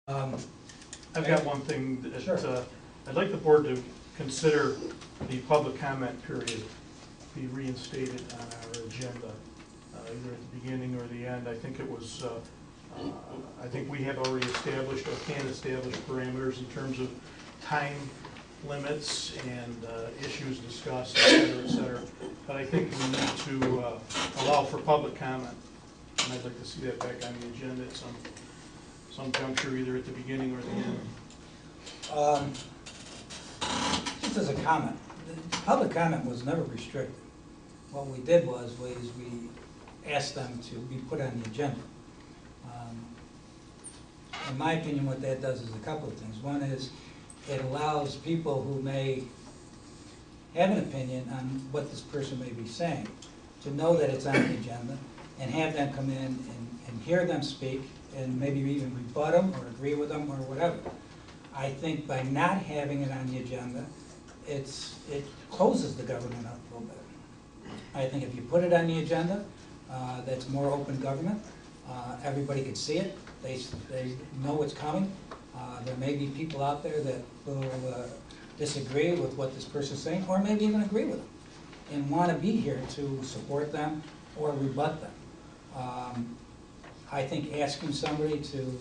I've got one thing that Sure. I'd like the board to consider the public comment period be reinstated on our agenda, either at the beginning or the end. I think it was, I think we have already established or can establish parameters in terms of time limits and issues discussed, et cetera. But I think we need to allow for public comment. And I'd like to see that back on the agenda at some juncture, either at the beginning or the end. Just as a comment, the public comment was never restricted. What we did was we asked them to be put on the agenda. In my opinion, what that does is a couple of things. One is it allows people who may have an opinion on what this person may be saying to know that it's on the agenda and have them come in and hear them speak and maybe even rebut them or agree with them or whatever. I think by not having it on the agenda, it closes the government up a little bit. I think if you put it on the agenda, that's more open government. Everybody can see it. They know what's coming. There may be people out there that will disagree with what this person's saying, or maybe even agree with them, and want to be here to support them or rebut them. I think asking somebody to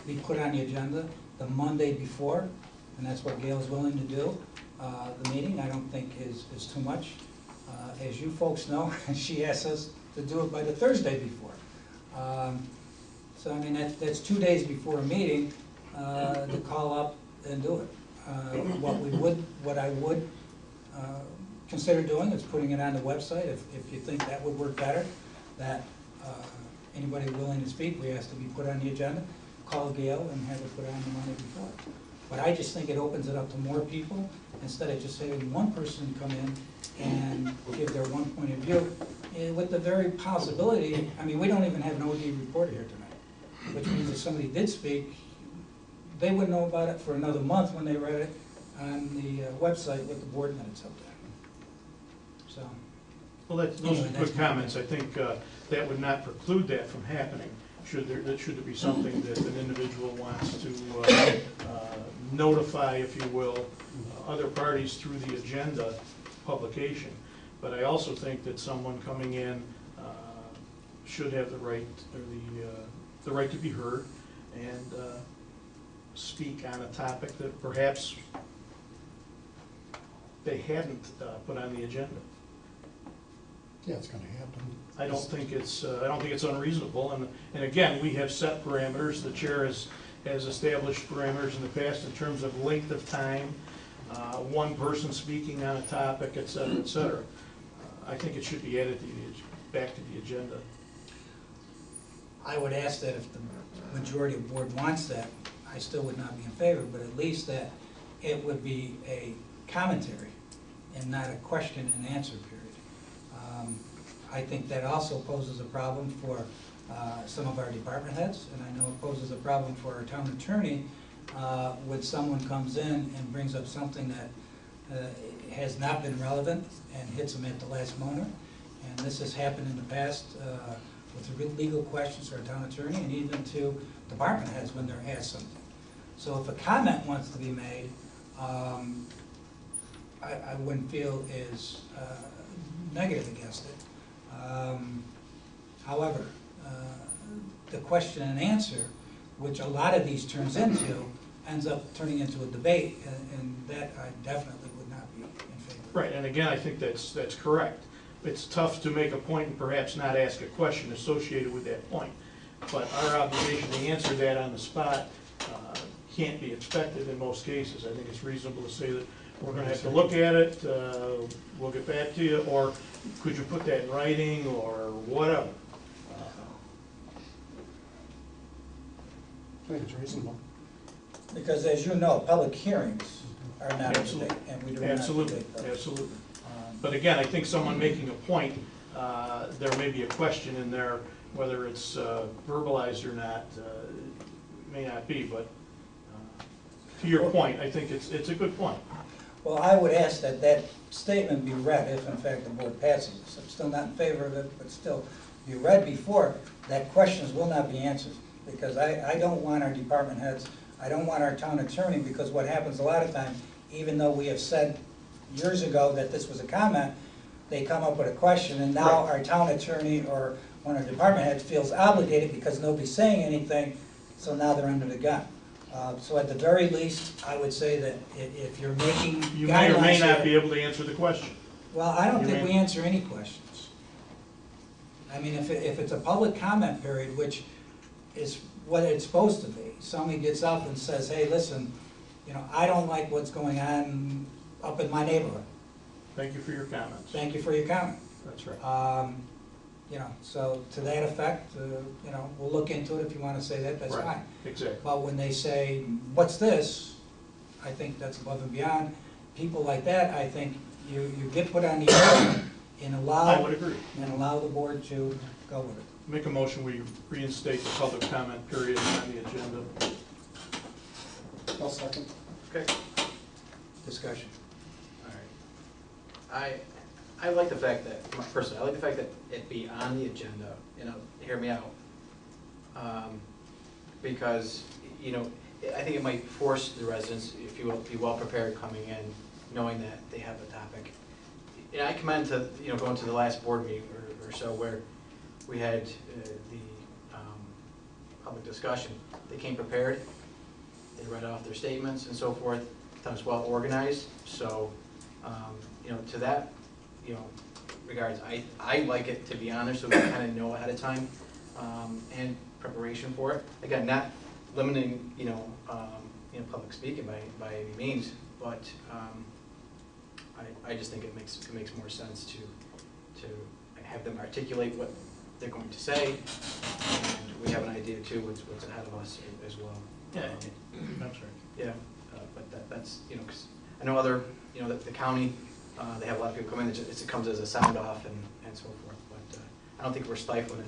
be put on the agenda the Monday before, and that's what Gail's willing to do, the meeting, I don't think is too much. As you folks know, she asked us to do it by the Thursday before. So I mean, that's 2 days before a meeting to call up and do it. What I would consider doing is putting it on the website, if you think that would work better, that anybody willing to speak, we ask to be put on the agenda, call Gail and have it put on the Monday before. But I just think it opens it up to more people, instead of just having one person come in and give their one point of view, with the very possibility, I mean, we don't even have an OD reporter here tonight, which means if somebody did speak, they wouldn't know about it for another month when they read it on the website with the board minutes up there. So. Well, those are good comments. I think that would not preclude that from happening. Should there be something that an individual wants to notify, if you will, other parties through the agenda publication. But I also think that someone coming in should have the right, or the right to be heard and speak on a topic that perhaps they hadn't put on the agenda. Yeah, it's going to happen. I don't think it's unreasonable, and again, we have set parameters. The chair has established parameters in the past in terms of length of time, one person speaking on a topic, et cetera, et cetera. I think it should be added back to the agenda. I would ask that if the majority of the board wants that, I still would not be in favor, but at least that it would be a commentary and not a question and answer period. I think that also poses a problem for some of our department heads, and I know it poses a problem for our town attorney when someone comes in and brings up something that has not been relevant and hits them at the last moment. And this has happened in the past with legal questions to our town attorney and even to department heads when they're asked something. So if a comment wants to be made, I wouldn't feel is negative against it. However, the question and answer, which a lot of these turns into, ends up turning into a debate, and that I definitely would not be in favor of. Right, and again, I think that's correct. It's tough to make a point and perhaps not ask a question associated with that point. But our obligation to answer that on the spot can't be expected in most cases. I think it's reasonable to say that we're going to have to look at it, we'll get back to you, or could you put that in writing, or whatever. I think it's reasonable. Because as you know, public hearings are not a debate, and we do not debate those. Absolutely. But again, I think someone making a point, there may be a question in there, whether it's verbalized or not, may not be, but to your point, I think it's a good point. Well, I would ask that that statement be read if, in fact, the board passes this. I'm still not in favor of it, but still be read before that questions will not be answered. because I don't want our department heads, I don't want our town attorney, because what happens a lot of times, even though we have said years ago that this was a comment, they come up with a question, and now our town attorney or one of our department heads feels obligated because nobody's saying anything, so now they're under the gun. So at the very least, I would say that if you're making guidelines... You may or may not here- be able to answer the question. Well, I don't You think may- we answer any questions. I mean, if it's a public comment period, which is what it's supposed to be, somebody gets up and says, hey, listen, you know, I don't like what's going on up in my neighborhood. Thank you for your comments. Thank you for your comment. That's right. You know, so to that effect, you know, we'll look into it. If you want to say that, that's Right. fine. Exactly. But when they say, what's this? I think that's above and beyond. People like that, I think you get put on the agenda and I would agree. allow the board to go with it. Make a motion, we reinstate the public comment period on the agenda. I'll second. Okay, Discussion. all right. I like the fact that, personally, I like the fact that it be on the agenda, you know, hear me out. Because, you know, I think it might force the residents, if you will, be well prepared coming in, knowing that they have a topic. And I commend to, you know, going to the last board meeting or so where we had the public discussion. They came prepared, they read off their statements and so forth. That was well organized, so, you know, to that, you know, regards, I like it to be on there so we kind of know ahead of time, and preparation for it. Again, not limiting, you know, public speaking by any means, but I just think it makes more sense to have them articulate what they're going to say, and we have an idea too what's ahead of us as well. Yeah, that's right. Yeah, but that's, you know, because I know other, you know, the county, they have a lot of people come in, it comes as a sound off and so forth, but I don't think we're stifling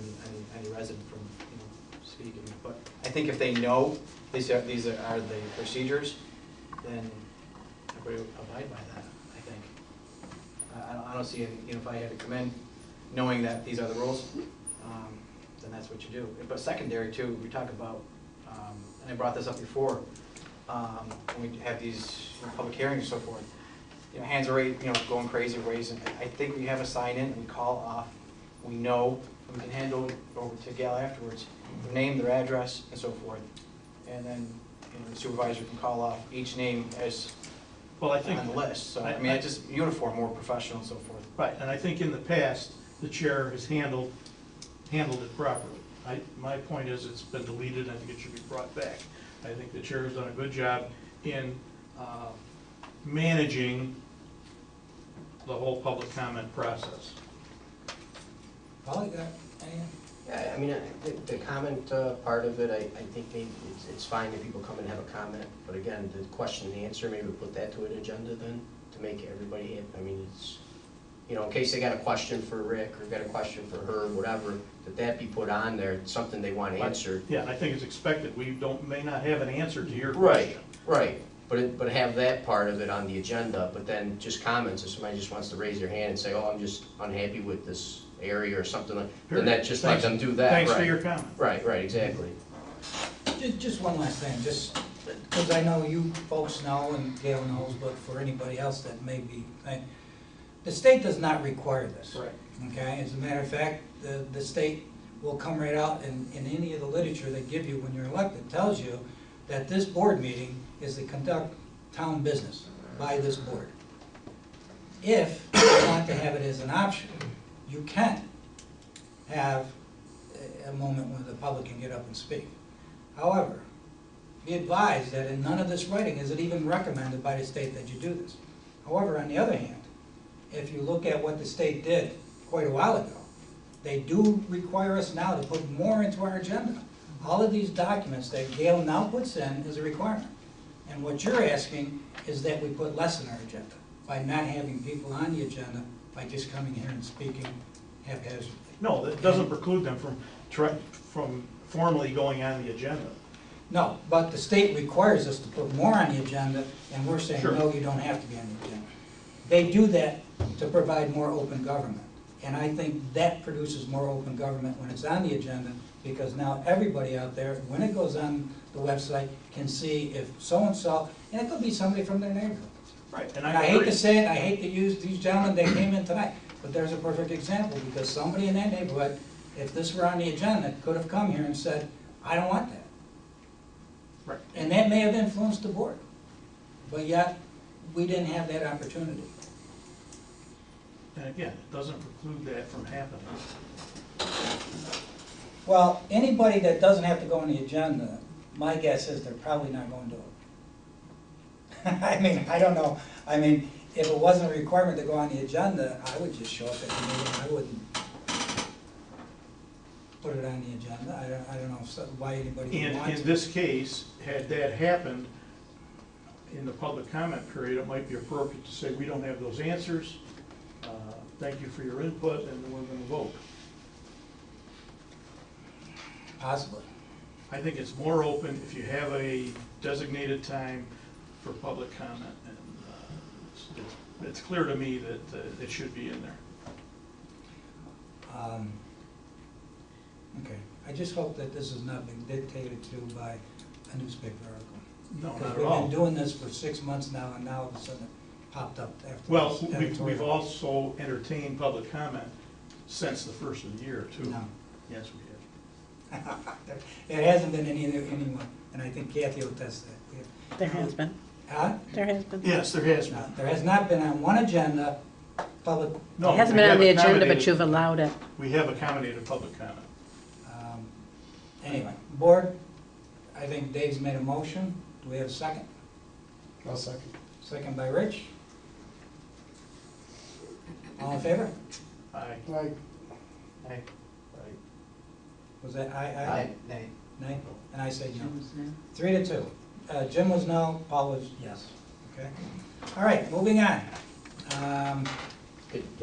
any resident from, you know, speaking. But I think if they know these are the procedures, then everybody will abide by that, I think. I don't see any, you know, if I had to come in knowing that these are the rules, then that's what you do. But secondary too, we talk about, and I brought this up before, when we have these, you know, public hearings and so forth, you know, hands are, you know, going crazy, raising. I think we have a sign in, we call off, we know, we can hand over to Gail afterwards, their name, their address, and so forth. And then, you know, the supervisor can call off each name as Well, I think on the list. So, I mean, it's just uniform, more professional and so forth. right, and I think in the past, the chair has handled it properly. My point is, it's been deleted, I think it should be brought back. I think the chair has done a good job in managing the whole public comment process. Paul, you got any? Yeah, I mean, the comment part of it, I think maybe it's fine if people come and have a comment, but again, the question and answer, maybe put that to an agenda then, to make everybody happy. I mean, it's, you know, in case they got a question for Rick, or got a question for her, whatever, that be put on there, something they want answered. Yeah, and I think it's expected, we may not have an answer to your Right, question. right, but have that part of it on the agenda, but then just comments, if somebody just wants to raise their hand and say, oh, I'm just unhappy with this area or something like, then that just let them do that, Thanks for right. your comment. Right, exactly. Just one last thing, just because I know you folks know and Gail knows, but for anybody else that may be, the state does not require this. Right. Okay, as a matter of fact, the state will come right out in any of the literature they give you when you're elected, tells you that this board meeting is to conduct town business by this board. If you want to have it as an option, you can have a moment when the public can get up and speak. However, be advised that in none of this writing is it even recommended by the state that you do this. However, on the other hand, if you look at what the state did quite a while ago, they do require us now to put more into our agenda. All of these documents that Gail now puts in is a requirement. And what you're asking is that we put less in our agenda by not having people on the agenda, by just coming here and speaking haphazardly. No, that doesn't preclude them from formally going on the agenda. No, but the state requires us to put more on the agenda, and we're saying, Sure. no, you don't have to be on the agenda. They do that to provide more open government. And I think that produces more open government when it's on the agenda, because now everybody out there, when it goes on the website, can see if so-and-so, and it could be somebody from their neighborhood. Right. And I hate to say it, I hate to use these gentlemen that came in tonight, but there's a perfect example, because somebody in that neighborhood, if this were on the agenda, could have come here and said, I don't want that. Right. And that may have influenced the board, but yet, we didn't have that opportunity. And again, it doesn't preclude that from happening. Well, anybody that doesn't have to go on the agenda, my guess is they're probably not going to do it. I mean, I don't know. I mean, if it wasn't a requirement to go on the agenda, I would just show up at the meeting. I wouldn't put it on the agenda. I don't know why anybody would And want to. in this case, had that happened in the public comment period, it might be appropriate to say, we don't have those answers. Thank you for your input, and we're going to vote. Possibly. I think it's more open if you have a designated time for public comment, and it's clear to me that it should be in there. Okay. I just hope that this has not been dictated to by a newspaper article. No, Because not at we've all. been doing this for 6 months now, and now all of a sudden it popped up after. Well, this we've editorial. also entertained public comment since the first of the year, too. No. Yes, we have. There hasn't been anyone, and I think Kathy will test that. We have- There has been. Huh? There has been. Yes, there has No, been. there has not been on one agenda, public. No, It hasn't we been on have the agenda, but accommodated- you've allowed it. We have accommodated public comment. Anyway, board, I think Dave's made a motion. Do we have a second? I'll second. Second by Rich. All in favor? Aye. Like, Nay. Was that aye, Aye. Nay. Nay? And I say no. 3-2. Jim was no, Paul was yes. Okay? All right, moving on. Can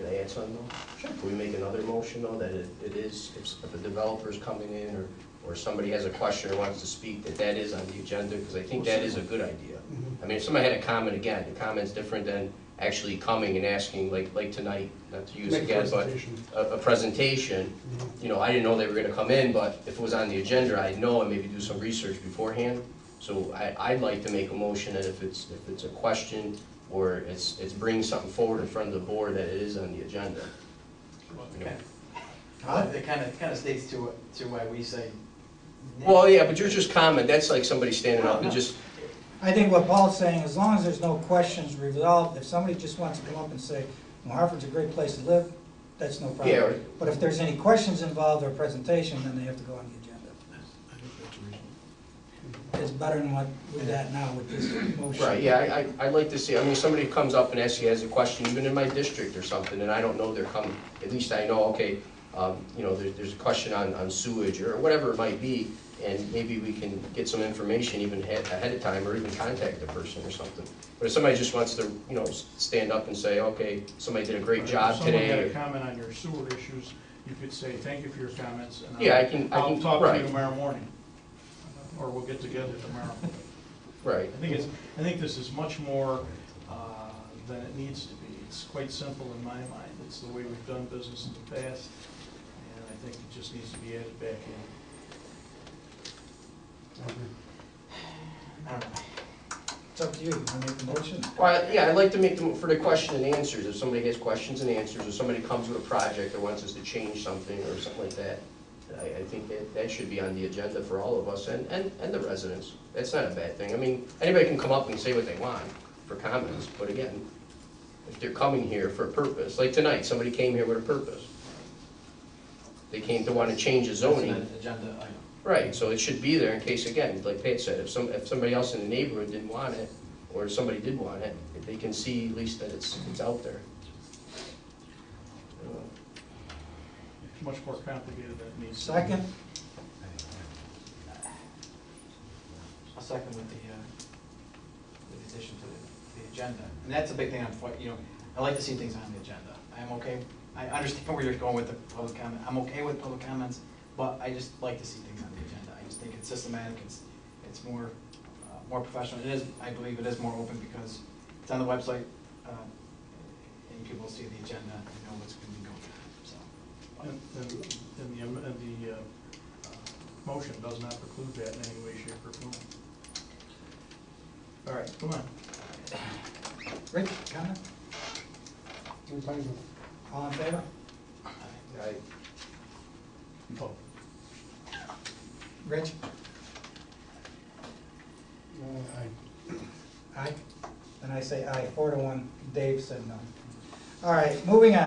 I add something though? Sure. Can we make another motion though, that it is, if a developer's coming in, or somebody has a question or wants to speak, that is on the agenda, because I think that is a good idea. mhm. I mean, if somebody had a comment, again, the comment's different than actually coming and asking, like tonight, not to use Make a again, but presentation. a presentation. Mhm. You know, I didn't know they were gonna come in, but if it was on the agenda, I'd know and maybe do some research beforehand. So I'd like to make a motion that if it's a question, or it's bringing something forward in front of the board, that it is on the agenda. You know? It kind of states to why we say. nay. Well, yeah, but you're just comment, that's like somebody standing up and just, I think what Paul's saying, as long as there's no questions resolved, if somebody just wants to come up and say, well, Hartford's a great place to live, that's no Yeah, problem. or- But if there's any questions involved or presentation, then they have to go on the agenda. I think that's reasonable. It's better than what we got now with this motion. right, yeah, I'd like to see, I mean, somebody comes up and asks you, has a question, even in my district or something, and I don't know they're coming, at least I know, okay, you know, there's a question on sewage, or whatever it might be, and maybe we can get some information even ahead of time, or even contact the person or something. But if somebody just wants to, you know, stand up and say, okay, somebody did a great job If someone had today. a comment on your sewer issues, you could say, thank you for your comments, and Yeah, I can, I'll talk to right, you tomorrow morning, or we'll get together tomorrow. right. I think this is much more than it needs to be. It's quite simple in my mind. It's the way we've done business in the past, and I think it just needs to be added back in. I agree. I don't know. It's up to you, you want to make the motion? Well, yeah, I'd like to make them for the question and answers, if somebody has questions and answers, or somebody comes with a project or wants us to change something or something like that, I think that should be on the agenda for all of us and the residents. That's not a bad thing. I mean, anybody can come up and say what they want for comments, but again, if they're coming here for a purpose, like tonight, somebody came here with a purpose. They came to want to change the zoning. It's an agenda item. Right, so it should be there in case, again, like Pat said, if somebody else in the neighborhood didn't want it, or if somebody did want it, if they can see at least that it's out there. It's much more complicated than it needs to be. Second? I'll second with the addition to the agenda. And that's a big thing, I like to see things on the agenda. I'm okay, I understand where you're going with the public comment. I'm okay with public comments, but I just like to see things on the agenda. I just think it's systematic, it's more professional. It is, I believe it is more open because it's on the website, and people see the agenda and know what's going to be going on. So And the motion does not preclude that in any way, shape, or form. All right, come on. Rich, comment? I'm fine with All in favor? Oh, Rich? I Aye. And I say aye, 4-1. Dave said no. All right, moving on.